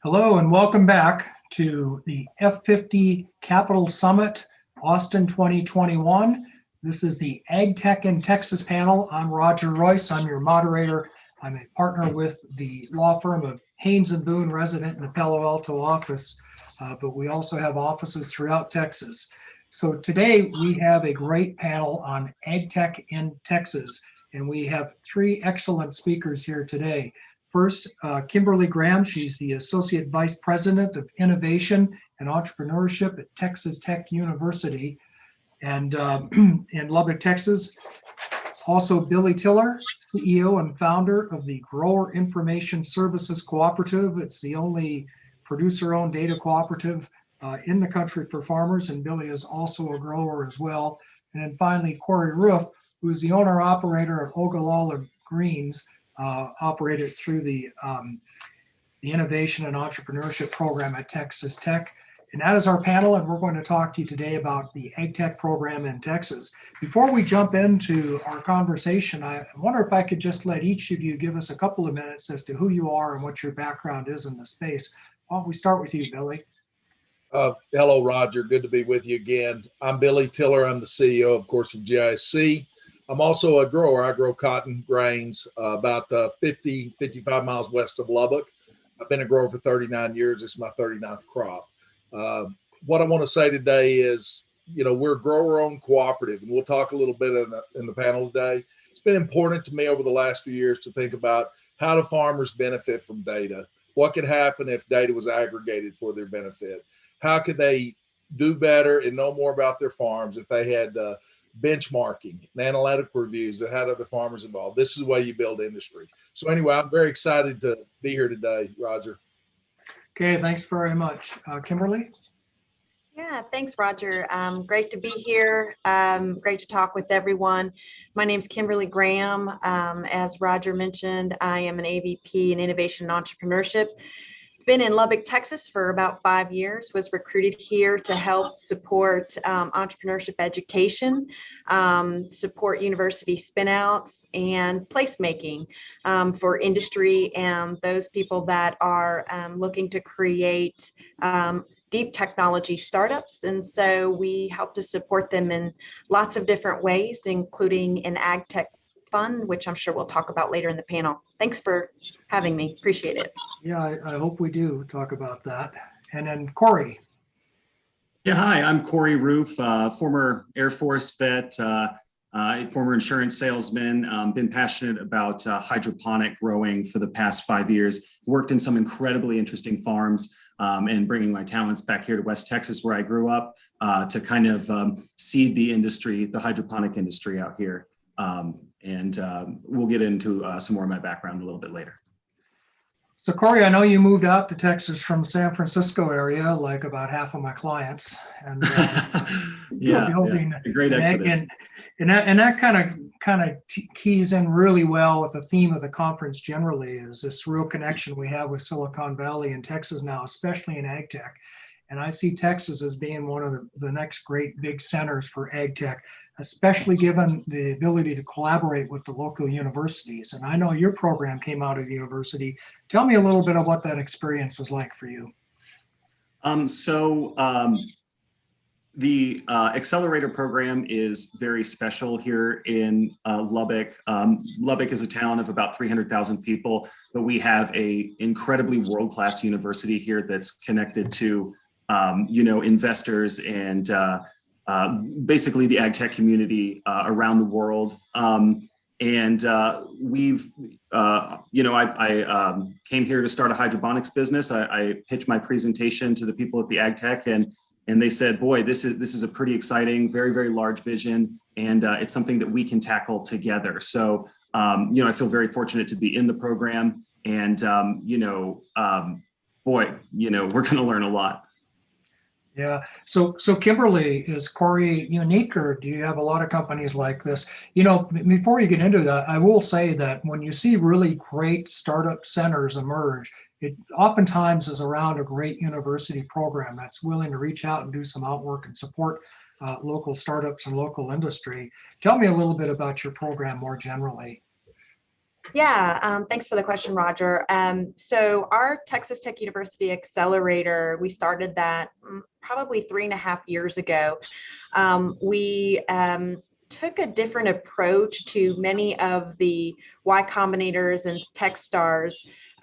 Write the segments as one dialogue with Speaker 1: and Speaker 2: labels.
Speaker 1: Hello and welcome back to the F50 Capital Summit, Austin 2021. This is the AgTech in Texas panel. I'm Roger Royse. I'm your moderator. I'm a partner with the law firm of Haynes & Boone, resident in the Palo Alto office, but we also have offices throughout Texas. So today we have a great panel on AgTech in Texas, and we have three excellent speakers here today. First, Kimberly Gramm. She's the Associate Vice President of Innovation and Entrepreneurship at Texas Tech University and in Lubbock, Texas. Also, Billy Tiller, CEO and founder of the Grower Information Services Cooperative. It's the only producer-owned data cooperative in the country for farmers, and Billy is also a grower as well. And then finally, Cory Roof, who is the owner-operator of Ogallala Greens, operated through the Innovation and Entrepreneurship program at Texas Tech. And that is our panel, and we're going to talk to you today about the AgTech program in Texas. Before we jump into our conversation, I wonder if I could just let each of you give us a couple of minutes as to who you are and what your background is in the space. Why don't we start with you, Billy?
Speaker 2: Hello, Roger. Good to be with you again. I'm Billy Tiller. I'm the CEO, of course, of GiSC. I'm also a grower. I grow cotton grains about 55 miles west of Lubbock. I've been a grower for 39 years. This is my 39th crop. What I want to say today is, we're a grower-owned cooperative, and we'll talk a little bit in the panel today. It's been important to me over the last few years to think about how do farmers benefit from data? What could happen if data was aggregated for their benefit? How could they do better and know more about their farms if they had benchmarking and analytic reviews that had other farmers involved? This is the way you build industry. So anyway, I'm very excited to be here today, Roger.
Speaker 1: Okay, thanks very much. Kimberly?
Speaker 3: Yeah, thanks, Roger. Great to be here. Great to talk with everyone. My name's Kimberly Gramm. As Roger mentioned, I am an AVP in Innovation and Entrepreneurship. Been in Lubbock, Texas for about 5 years, was recruited here to help support entrepreneurship education, support university spinouts, and placemaking for industry and those people that are looking to create deep technology startups. And so we help to support them in lots of different ways, including an AgTech fund, which I'm sure we'll talk about later in the panel. Thanks for having me. Appreciate it.
Speaker 1: Yeah, I hope we do talk about that. And then Cory.
Speaker 4: Yeah, hi, I'm Cory Roof, former Air Force vet, former insurance salesman, been passionate about hydroponic growing for the past 5 years, worked in some incredibly interesting farms, and bringing my talents back here to West Texas, where I grew up, to kind of seed the industry, the hydroponic industry out here. And we'll get into some more of my background a little bit later.
Speaker 1: So Cory, I know you moved out to Texas from the San Francisco area, like about half of my clients, and
Speaker 4: building a great exodus.
Speaker 1: And that kind of keys in really well with the theme of the conference generally, is this real connection we have with Silicon Valley and Texas now, especially in AgTech. And I see Texas as being one of the next great big centers for AgTech, especially given the ability to collaborate with the local universities. And I know your program came out of the university. Tell me a little bit of what that experience was like for you.
Speaker 4: The accelerator program is very special here in Lubbock. Lubbock is a town of about 300,000 people, but we have an incredibly world-class university here that's connected to investors and basically the AgTech community around the world. We've, I came here to start a hydroponics business. I pitched my presentation to the people at the AgTech, and they said, boy, this is a pretty exciting, very, very large vision, and it's something that we can tackle together. So, I feel very fortunate to be in the program, and, we're going to learn a lot.
Speaker 1: Yeah. So Kimberly, is Cory unique, or do you have a lot of companies like this? Before you get into that, I will say that when you see really great startup centers emerge, it oftentimes is around a great university program that's willing to reach out and do some outwork and support local startups and local industry. Tell me a little bit about your program more generally.
Speaker 3: Yeah, thanks for the question, Roger. So our Texas Tech University Accelerator, we started that probably 3.5 years ago. We took a different approach to many of the Y Combinators and Techstars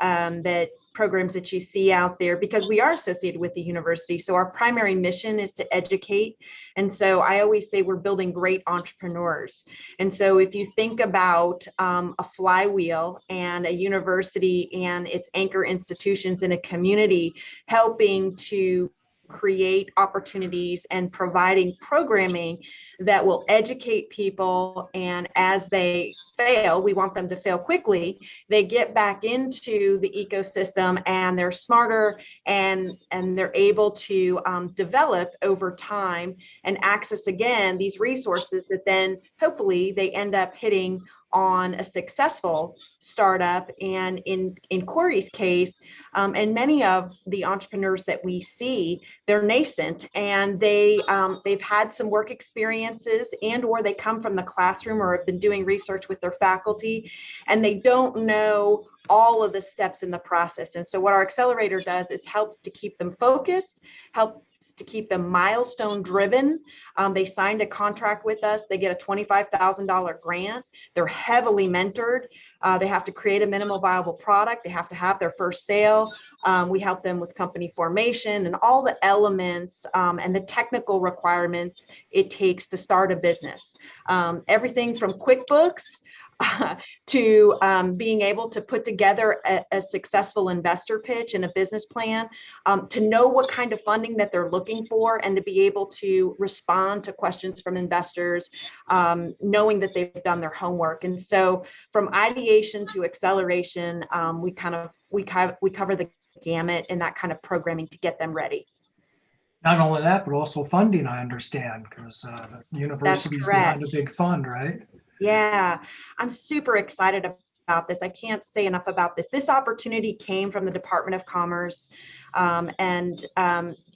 Speaker 3: that programs that you see out there, because we are associated with the university. So our primary mission is to educate. And so I always say we're building great entrepreneurs. And so if you think about a flywheel and a university and its anchor institutions in a community helping to create opportunities and providing programming that will educate people, and as they fail, we want them to fail quickly, they get back into the ecosystem and they're smarter and they're able to develop over time and access again these resources that then hopefully they end up hitting on a successful startup. And in Cory's case, and many of the entrepreneurs that we see, they're nascent and they've had some work experiences and or they come from the classroom or have been doing research with their faculty, and they don't know all of the steps in the process. And so what our accelerator does is helps to keep them focused, helps to keep them milestone driven. They signed a contract with us. They get a $25,000 grant. They're heavily mentored. They have to create a minimal viable product. They have to have their first sale. We help them with company formation and all the elements and the technical requirements it takes to start a business. Everything from QuickBooks to being able to put together a successful investor pitch and a business plan, to know what kind of funding that they're looking for, and to be able to respond to questions from investors, knowing that they've done their homework. And so from ideation to acceleration, we cover the gamut in that kind of programming to get them ready.
Speaker 1: Not only that, but also funding, I understand, because the university's behind a big fund, right?
Speaker 3: Yeah, I'm super excited about this. I can't say enough about this. This opportunity came from the Department of Commerce.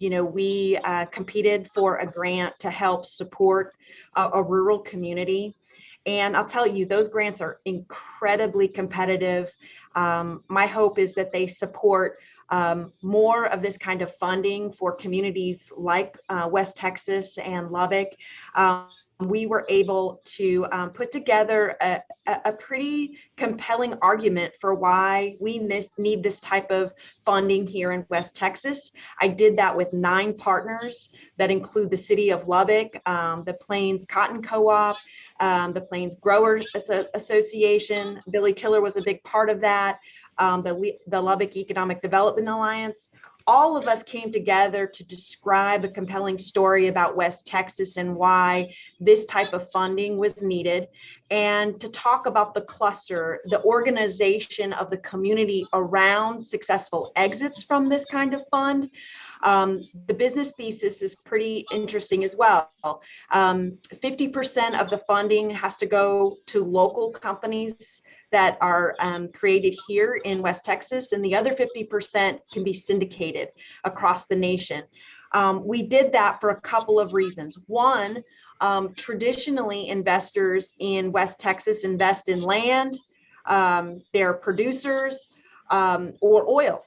Speaker 3: We competed for a grant to help support a rural community. And I'll tell you, those grants are incredibly competitive. My hope is that they support more of this kind of funding for communities like West Texas and Lubbock. We were able to put together a pretty compelling argument for why we need this type of funding here in West Texas. I did that with 9 partners that include the City of Lubbock, the Plains Cotton Co-op, the Plains Growers Association. Billy Tiller was a big part of that. The Lubbock Economic Development Alliance. All of us came together to describe a compelling story about West Texas and why this type of funding was needed, and to talk about the cluster, the organization of the community around successful exits from this kind of fund. The business thesis is pretty interesting as well. 50% of the funding has to go to local companies that are created here in West Texas, and the other 50% can be syndicated across the nation. We did that for a couple of reasons. One, traditionally investors in West Texas invest in land, they're producers, or oil.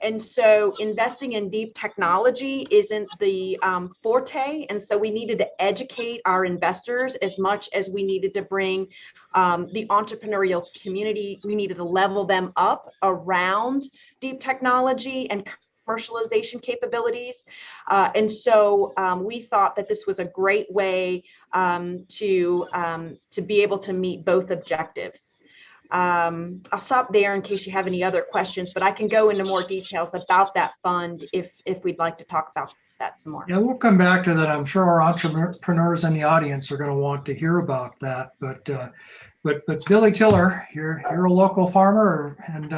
Speaker 3: And so investing in deep technology isn't the forte. And so we needed to educate our investors as much as we needed to bring the entrepreneurial community. We needed to level them up around deep technology and commercialization capabilities. And so we thought that this was a great way to be able to meet both objectives. I'll stop there in case you have any other questions, but I can go into more details about that fund if we'd like to talk about that some more.
Speaker 1: Yeah, we'll come back to that. I'm sure our entrepreneurs in the audience are going to want to hear about that. But Billy Tiller, you're a local farmer, and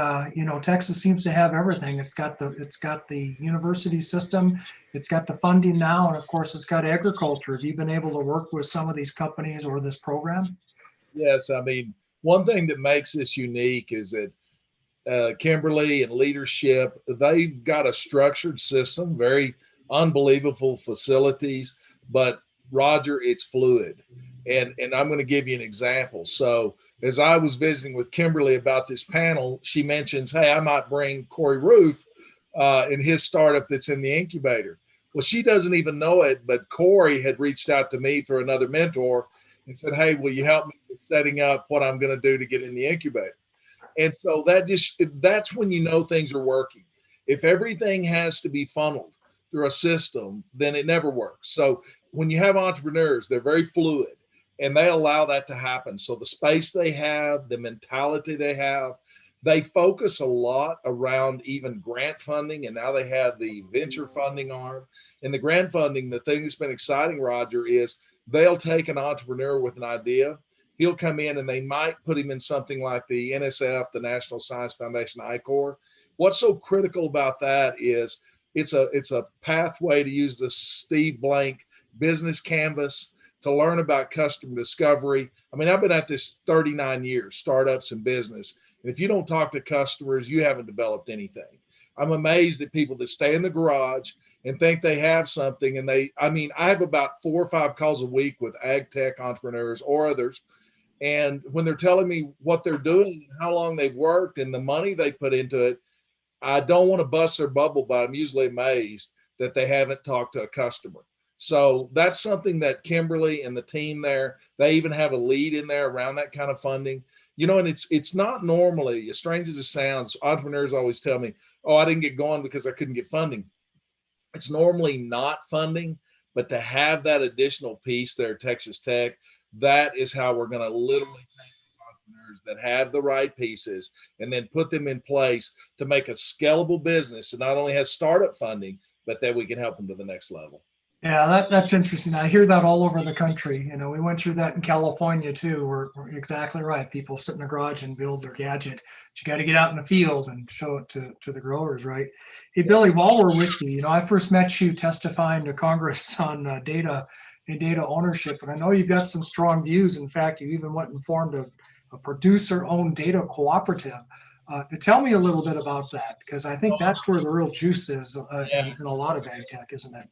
Speaker 1: Texas seems to have everything. It's got the university system, it's got the funding now, and of course it's got agriculture. Have you been able to work with some of these companies or this program?
Speaker 2: Yes, I mean, one thing that makes this unique is that Kimberly and leadership, they've got a structured system, very unbelievable facilities, but Roger, it's fluid. And I'm going to give you an example. So as I was visiting with Kimberly about this panel, she mentions, hey, I might bring Cory Roof in his startup that's in the incubator. Well, she doesn't even know it, but Cory had reached out to me through another mentor and said, hey, will you help me with setting up what I'm going to do to get in the incubator? And so that's when you know things are working. If everything has to be funneled through a system, then it never works. So when you have entrepreneurs, they're very fluid and they allow that to happen. So the space they have, the mentality they have, they focus a lot around even grant funding. And now they have the venture funding arm. And the grant funding, the thing that's been exciting, Roger, is they'll take an entrepreneur with an idea. He'll come in and they might put him in something like the NSF, the National Science Foundation, I-Corps. What's so critical about that is it's a pathway, to use the Steve Blank business canvas, to learn about customer discovery. I mean, I've been at this 39 years, startups and business. And if you don't talk to customers, you haven't developed anything. I'm amazed at people that stay in the garage and think they have something. And I have about 4 or 5 calls a week with AgTech entrepreneurs or others. And when they're telling me what they're doing, how long they've worked and the money they put into it, I don't want to bust their bubble, but I'm usually amazed that they haven't talked to a customer. So that's something that Kimberly and the team there, they even have a lead in there around that kind of funding. And it's not normally, as strange as it sounds, entrepreneurs always tell me, oh, I didn't get going because I couldn't get funding. It's normally not funding, but to have that additional piece there, Texas Tech, that is how we're going to literally take entrepreneurs that have the right pieces and then put them in place to make a scalable business that not only has startup funding, but that we can help them to the next level.
Speaker 1: Yeah, that's interesting. I hear that all over the country. We went through that in California too. We're exactly right. People sit in the garage and build their gadget. But you got to get out in the field and show it to the growers, right? Hey, Billy, while we're with you, I first met you testifying to Congress on data and data ownership, and I know you've got some strong views. In fact, you even went and formed a producer-owned data cooperative. Tell me a little bit about that, because I think that's where the real juice is in a lot of ag tech, isn't it?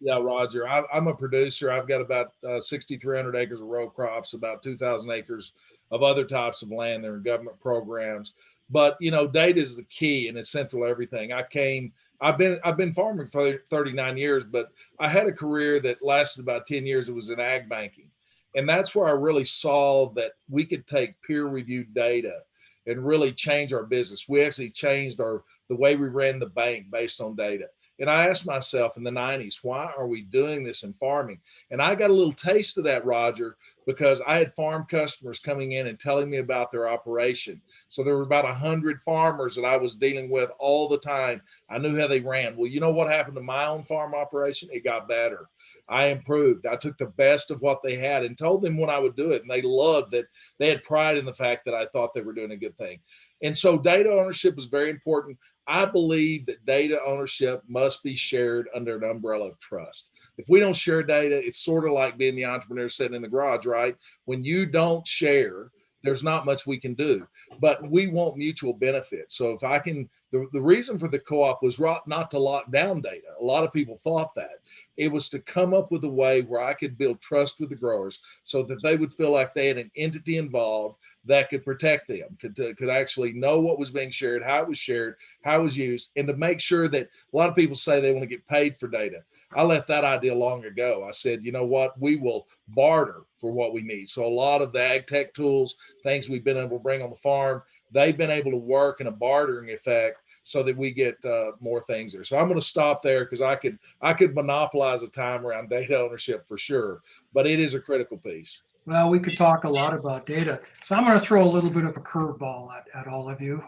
Speaker 2: Yeah, Roger, I'm a producer. I've got about 6,300 acres of row crops, about 2,000 acres of other types of land. They're in government programs. But, data is the key and it's central to everything. I've been farming for 39 years, but I had a career that lasted about 10 years. It was in ag banking. And that's where I really saw that we could take peer-reviewed data and really change our business. We actually changed the way we ran the bank based on data. And I asked myself in the 90s, why are we doing this in farming? And I got a little taste of that, Roger, because I had farm customers coming in and telling me about their operation. So there were about 100 farmers that I was dealing with all the time. I knew how they ran. Well, you know what happened to my own farm operation? It got better. I improved. I took the best of what they had and told them when I would do it. And they loved that. They had pride in the fact that I thought they were doing a good thing. And so data ownership is very important. I believe that data ownership must be shared under an umbrella of trust. If we don't share data, it's sort of like being the entrepreneur sitting in the garage, right? When you don't share, there's not much we can do, but we want mutual benefit. So if I can, the reason for the co-op was not to lock down data. A lot of people thought that. It was to come up with a way where I could build trust with the growers so that they would feel like they had an entity involved that could protect them, could actually know what was being shared, how it was used, and to make sure that a lot of people say they want to get paid for data. I left that idea long ago. I said, you know what, we will barter for what we need. So a lot of the ag tech tools, things we've been able to bring on the farm, they've been able to work in a bartering effect so that we get more things there. So I'm going to stop there because I could monopolize a time around data ownership for sure, but it is a critical piece.
Speaker 1: Well, we could talk a lot about data. So I'm going to throw a little bit of a curveball at all of you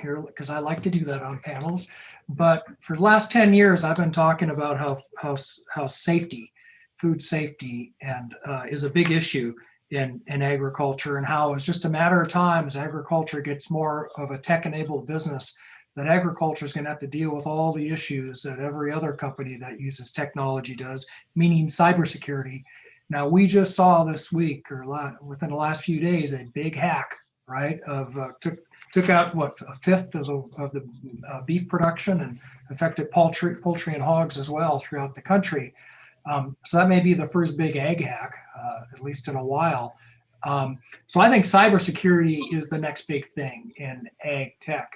Speaker 1: here, because I like to do that on panels. But for the last 10 years, I've been talking about how safety, food safety, and is a big issue in agriculture, and how it's just a matter of time as agriculture gets more of a tech-enabled business, that agriculture is going to have to deal with all the issues that every other company that uses technology does, meaning cybersecurity. Now, we just saw this week, or within the last few days, a big hack, right? Took out a fifth of the beef production and affected poultry and hogs as well throughout the country. So that may be the first big ag hack, at least in a while. So I think cybersecurity is the next big thing in ag tech.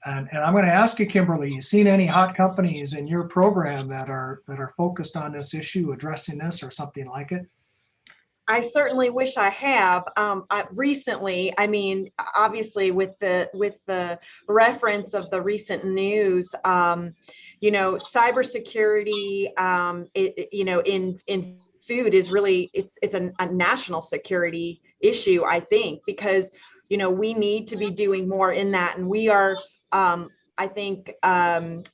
Speaker 1: And I'm going to ask you, Kimberly, you seen any hot companies in your program that are focused on this issue, addressing this or something like it?
Speaker 3: I certainly wish I have. Recently, I mean, obviously, with the reference of the recent news, cybersecurity, in food is really it's a national security issue, I think, because we need to be doing more in that, and we are. I think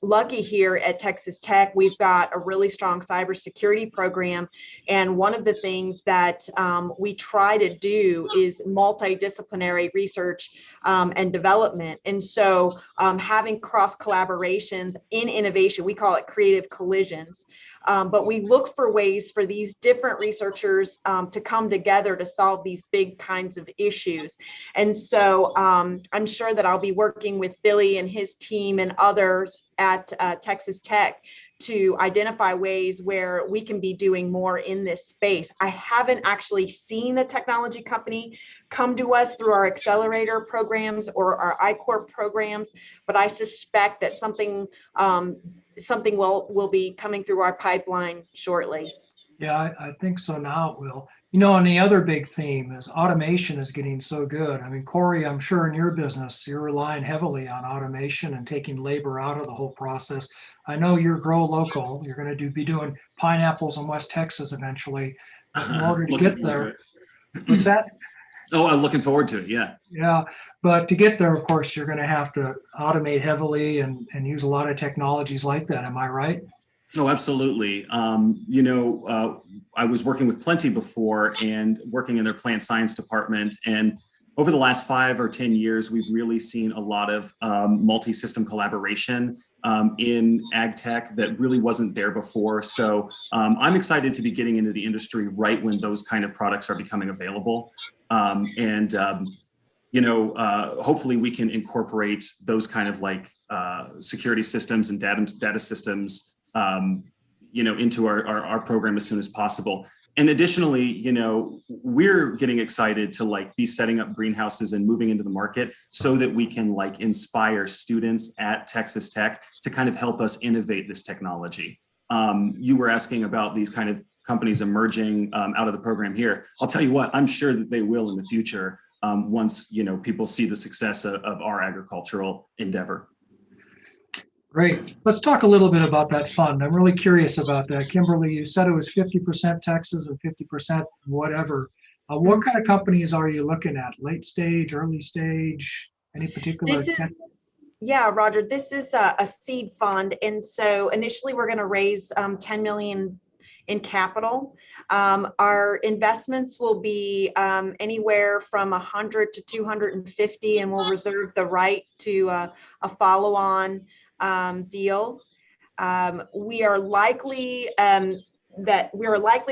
Speaker 3: lucky here at Texas Tech, we've got a really strong cybersecurity program. And one of the things that we try to do is multidisciplinary research and development. And so having cross collaborations in innovation, we call it creative collisions. But we look for ways for these different researchers to come together to solve these big kinds of issues. And so I'm sure that I'll be working with Billy and his team and others at Texas Tech to identify ways where we can be doing more in this space. I haven't actually seen a technology company come to us through our accelerator programs or our I-Corp programs, but I suspect that something will be coming through our pipeline shortly.
Speaker 1: Yeah, I think so now it will. And the other big theme is automation is getting so good. I mean, Cory, I'm sure in your business, you're relying heavily on automation and taking labor out of the whole process. I know you're grow local. You're going to be doing pineapples in West Texas eventually. But in order to get there, what's that?
Speaker 4: Oh, I'm looking forward to it. Yeah.
Speaker 1: Yeah. But to get there, of course, you're going to have to automate heavily and use a lot of technologies like that. Am I right?
Speaker 4: Oh, absolutely. I was working with Plenty before and working in their plant science department. And over the last 5 or 10 years, we've really seen a lot of multi-system collaboration in ag tech that really wasn't there before. So I'm excited to be getting into the industry right when those kind of products are becoming available. Hopefully we can incorporate those kind of like security systems and data systems into our program as soon as possible. And additionally, we're getting excited to be setting up greenhouses and moving into the market so that we can inspire students at Texas Tech to kind of help us innovate this technology. You were asking about these kind of companies emerging out of the program here. I'll tell you what, I'm sure that they will in the future once people see the success of our agricultural endeavor.
Speaker 1: Great. Let's talk a little bit about that fund. I'm really curious about that. Kimberly, you said it was 50% Texas and 50% whatever. What kind of companies are you looking at? Late stage, early stage, any particular?
Speaker 3: Yeah, Roger, this is a seed fund. And so initially we're going to raise 10 million in capital. Our investments will be anywhere from 100 to 250, and we'll reserve the right to a follow-on deal. We are likely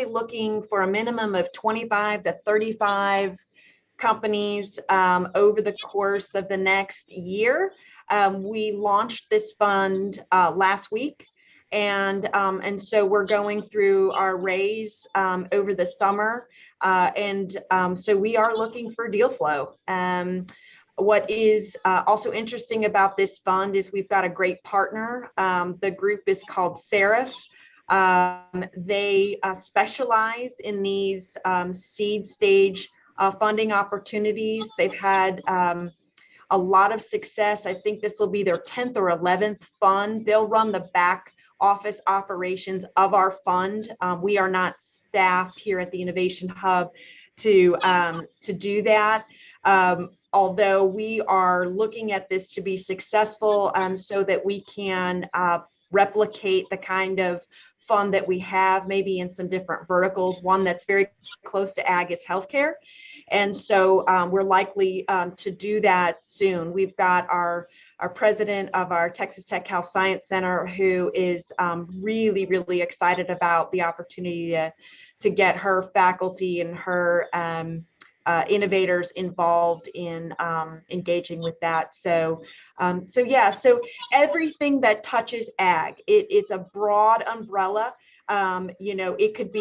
Speaker 3: looking for a minimum of 25 to 35 companies over the course of the next year. We launched this fund last week, and so we're going through our raise over the summer, so we are looking for deal flow. What is also interesting about this fund is we've got a great partner. The group is called Seraph. They specialize in these seed stage funding opportunities. They've had a lot of success. I think this will be their 10th or 11th fund. They'll run the back office operations of our fund. We are not staffed here at the Innovation Hub to do that. Although we are looking at this to be successful so that we can replicate the kind of fund that we have maybe in some different verticals. One that's very close to ag is healthcare. And so we're likely to do that soon. We've got our president of our Texas Tech Health Science Center who is really, really excited about the opportunity to get her faculty and her innovators involved in engaging with that. So everything that touches ag, it's a broad umbrella. It could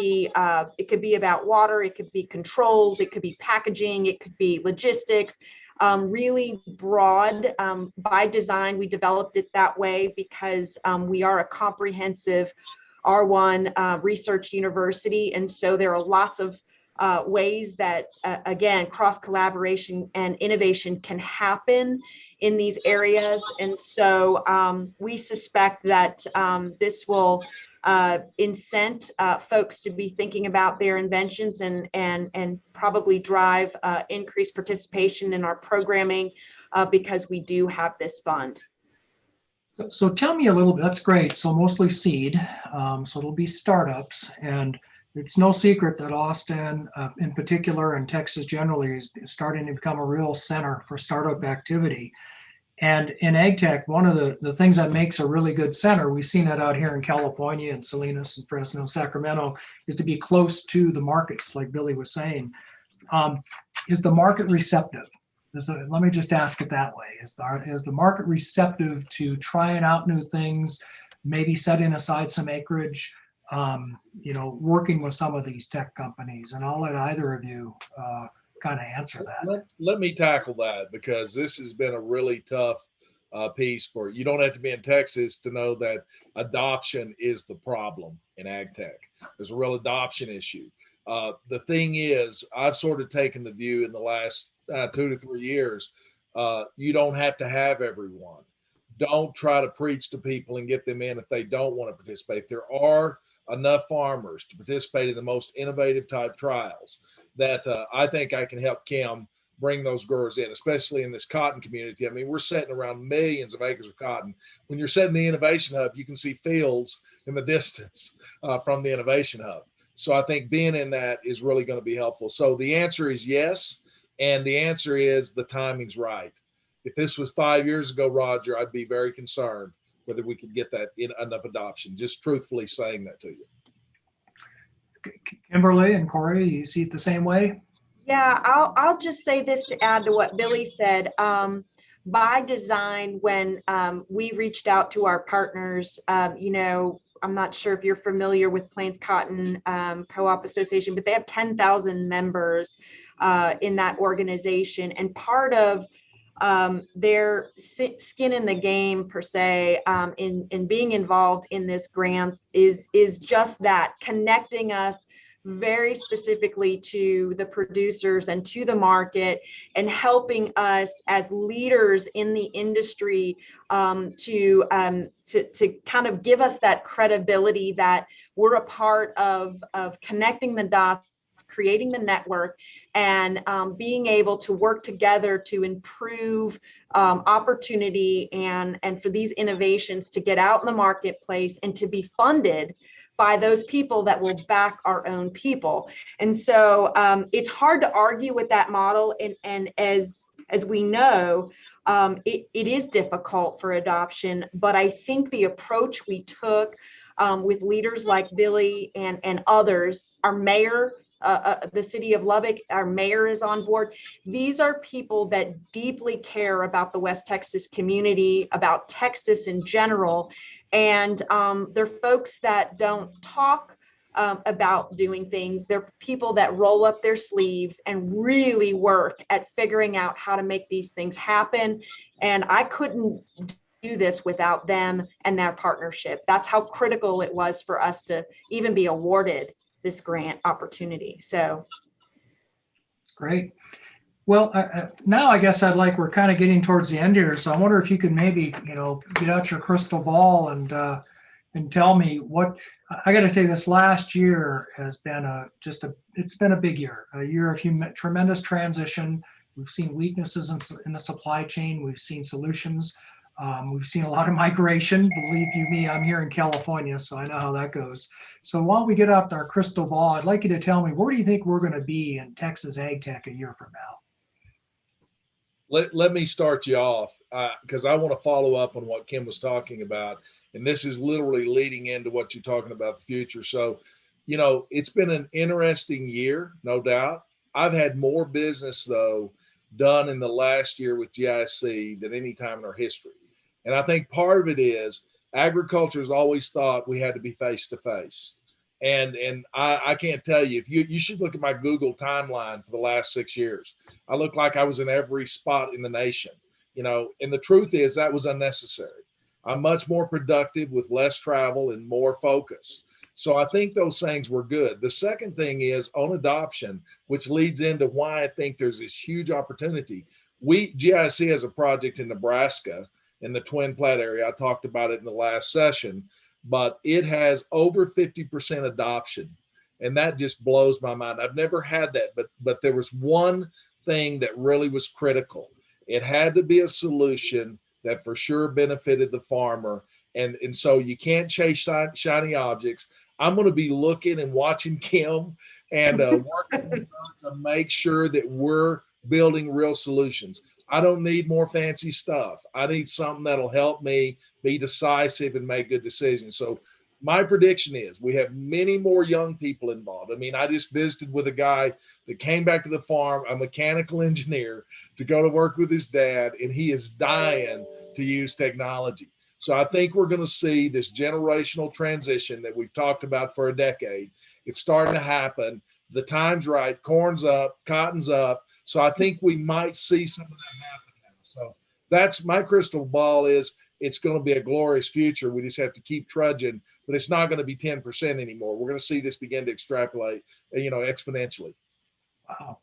Speaker 3: be about water, it could be controls, it could be packaging, it could be logistics. Really broad. By design, we developed it that way because we are a comprehensive R1 research university, and so there are lots of ways that, again, cross collaboration and innovation can happen in these areas. And so we suspect that this will incent folks to be thinking about their inventions and probably drive increased participation in our programming because we do have this fund.
Speaker 1: So tell me a little bit, that's great. So mostly seed, so it'll be startups, and it's no secret that Austin in particular and Texas generally is starting to become a real center for startup activity. And in AgTech, one of the things that makes a really good center, we've seen it out here in California and Salinas and Fresno, Sacramento, is to be close to the markets, like Billy was saying. Is the market receptive? Let me just ask it that way. Is the market receptive to trying out new things, maybe setting aside some acreage, working with some of these tech companies? And I'll let either of you kind of answer that.
Speaker 2: Let me tackle that, because this has been a really tough piece for you. Don't have to be in Texas to know that adoption is the problem in AgTech. There's a real adoption issue. The thing is, I've sort of taken the view in the last 2 to 3 years, you don't have to have everyone. Don't try to preach to people and get them in if they don't want to participate. There are enough farmers to participate in the most innovative type trials that I think I can help Kim bring those growers in, especially in this cotton community. I mean, we're setting around millions of acres of cotton. When you're setting the innovation hub, you can see fields in the distance from the innovation hub. So I think being in that is really going to be helpful. So the answer is yes. And the answer is the timing's right. If this was 5 years ago, Roger, I'd be very concerned whether we could get that in enough adoption. Just truthfully saying that to you.
Speaker 1: Kimberly and Cory, you see it the same way?
Speaker 3: Yeah, I'll just say this to add to what Billy said. By design, when we reached out to our partners, I'm not sure if you're familiar with Plains Cotton Co-op Association, but they have 10,000 members in that organization. And part of their skin in the game, per se, in being involved in this grant is just that, connecting us very specifically to the producers and to the market, and helping us as leaders in the industry to kind of give us that credibility that we're a part of connecting the dots, creating the network, and being able to work together to improve opportunity and for these innovations to get out in the marketplace and to be funded by those people that will back our own people. And so it's hard to argue with that model. And as we know, it is difficult for adoption, but I think the approach we took with leaders like Billy and others, our mayor, the city of Lubbock, our mayor is on board. These are people that deeply care about the West Texas community, about Texas in general. And they're folks that don't talk about doing things. They're people that roll up their sleeves and really work at figuring out how to make these things happen. And I couldn't do this without them and their partnership. That's how critical it was for us to even be awarded this grant opportunity. So
Speaker 1: great. Well, now I guess we're kind of getting towards the end here. So I wonder if you could maybe, get out your crystal ball and tell me what. I got to tell you, this last year has been it's been a big year, a year of tremendous transition. We've seen weaknesses in the supply chain. We've seen solutions. We've seen a lot of migration. Believe you me, I'm here in California, so I know how that goes. So while we get out our crystal ball, I'd like you to tell me, where do you think we're going to be in Texas AgTech a year from now?
Speaker 2: Let me start you off because I want to follow up on what Kim was talking about. And this is literally leading into what you're talking about the future. So, it's been an interesting year, no doubt. I've had more business, though, done in the last year with GiSC than any time in our history. And I think part of it is agriculture has always thought we had to be face to face. And I can't tell you, if you should look at my Google timeline for the last 6 years. I look like I was in every spot in the nation, and the truth is that was unnecessary. I'm much more productive with less travel and more focus. So I think those things were good. The second thing is on adoption, which leads into why I think there's this huge opportunity. GIC has a project in Nebraska in the Twin Platte area. I talked about it in the last session, but it has over 50% adoption. And that just blows my mind. I've never had that, but there was one thing that really was critical. It had to be a solution that for sure benefited the farmer. And so you can't chase shiny objects. I'm going to be looking and watching Kim and working with her to make sure that we're building real solutions. I don't need more fancy stuff. I need something that'll help me be decisive and make good decisions. So my prediction is we have many more young people involved. I mean, I just visited with a guy that came back to the farm, a mechanical engineer, to go to work with his dad, and he is dying to use technology. So I think we're going to see this generational transition that we've talked about for a decade. It's starting to happen. The time's right. Corn's up, cotton's up. So I think we might see some of that happen now. So that's my crystal ball. Is it's going to be a glorious future. We just have to keep trudging, but it's not going to be 10% anymore. We're going to see this begin to extrapolate, exponentially.
Speaker 1: Wow.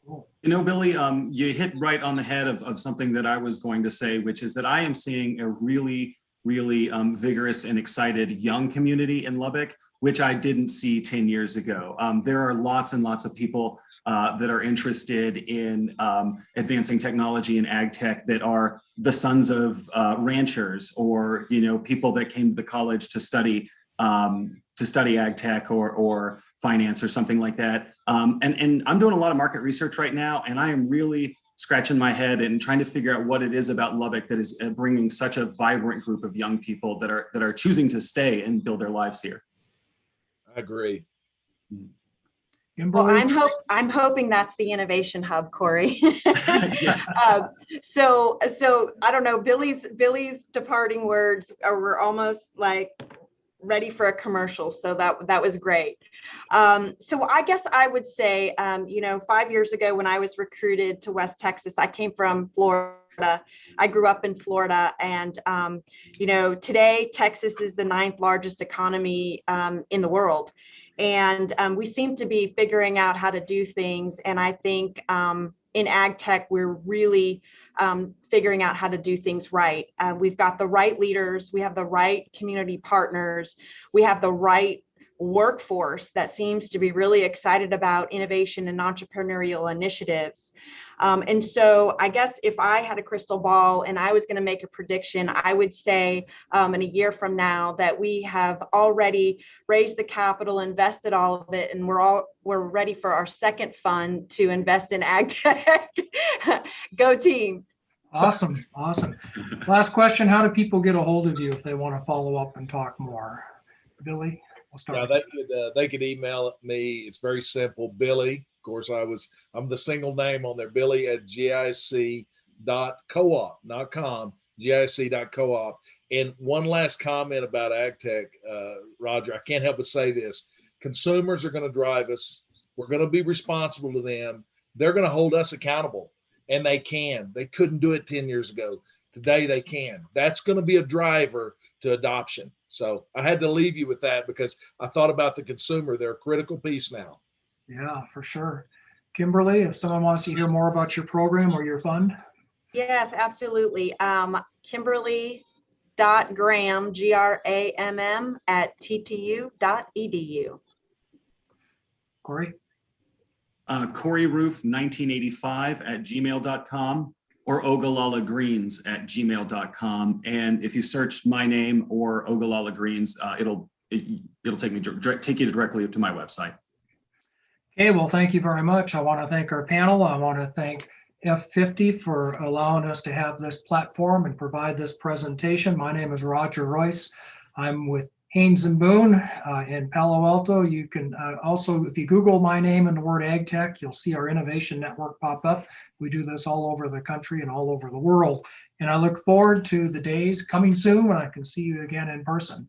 Speaker 1: Cool.
Speaker 4: Billy, you hit right on the head of something that I was going to say, which is that I am seeing a really vigorous and excited young community in Lubbock, which I didn't see 10 years ago. There are lots and lots of people that are interested in advancing technology and ag tech that are the sons of ranchers, or people that came to the college to study ag tech or finance or something like that. And I'm doing a lot of market research right now, and I am really scratching my head and trying to figure out what it is about Lubbock that is bringing such a vibrant group of young people that are choosing to stay and build their lives here.
Speaker 2: I agree.
Speaker 1: Kimberly?
Speaker 3: Well, I'm hoping that's the innovation hub, Cory.
Speaker 4: Yeah.
Speaker 3: So I don't know, Billy's departing words were almost like ready for a commercial. So that was great. So I guess I would say, 5 years ago when I was recruited to West Texas, I came from Florida. I grew up in Florida, and today Texas is the 9th largest economy in the world. And we seem to be figuring out how to do things. And I think in ag tech, we're really figuring out how to do things right. We've got the right leaders. We have the right community partners. We have the right workforce that seems to be really excited about innovation and entrepreneurial initiatives. And so I guess if I had a crystal ball and I was going to make a prediction, I would say in a year from now that we have already raised the capital, invested all of it, and we're ready for our second fund to invest in ag tech. Go team.
Speaker 1: Awesome. Last question, how do people get a hold of you if they want to follow up and talk more? Billy, we'll start.
Speaker 2: Yeah, they could email me. It's very simple. Billy, of course, I'm the single name on there, Billy at GIC.coop, not com, GIC.coop. And one last comment about AgTech, Roger, I can't help but say this. Consumers are going to drive us. We're going to be responsible to them. They're going to hold us accountable, and they can. They couldn't do it 10 years ago. Today they can. That's going to be a driver to adoption. So I had to leave you with that because I thought about the consumer. They're a critical piece now.
Speaker 1: Yeah, for sure. Kimberly, if someone wants to hear more about your program or your fund.
Speaker 3: Yes, absolutely. Kimberly.Gramm, Gramm at ttu.edu.
Speaker 1: Cory?
Speaker 4: Cory Roof 1985 at gmail.com or Ogallala Greens at gmail.com. And if you search my name or Ogallala Greens, it'll take you directly to my website.
Speaker 1: Okay, well, thank you very much. I want to thank our panel. I want to thank F50 for allowing us to have this platform and provide this presentation. My name is Roger Royse. I'm with Haynes and Boone in Palo Alto. You can also, if you Google my name and the word AgTech, you'll see our innovation network pop up. We do this all over the country and all over the world. And I look forward to the days coming soon when I can see you again in person.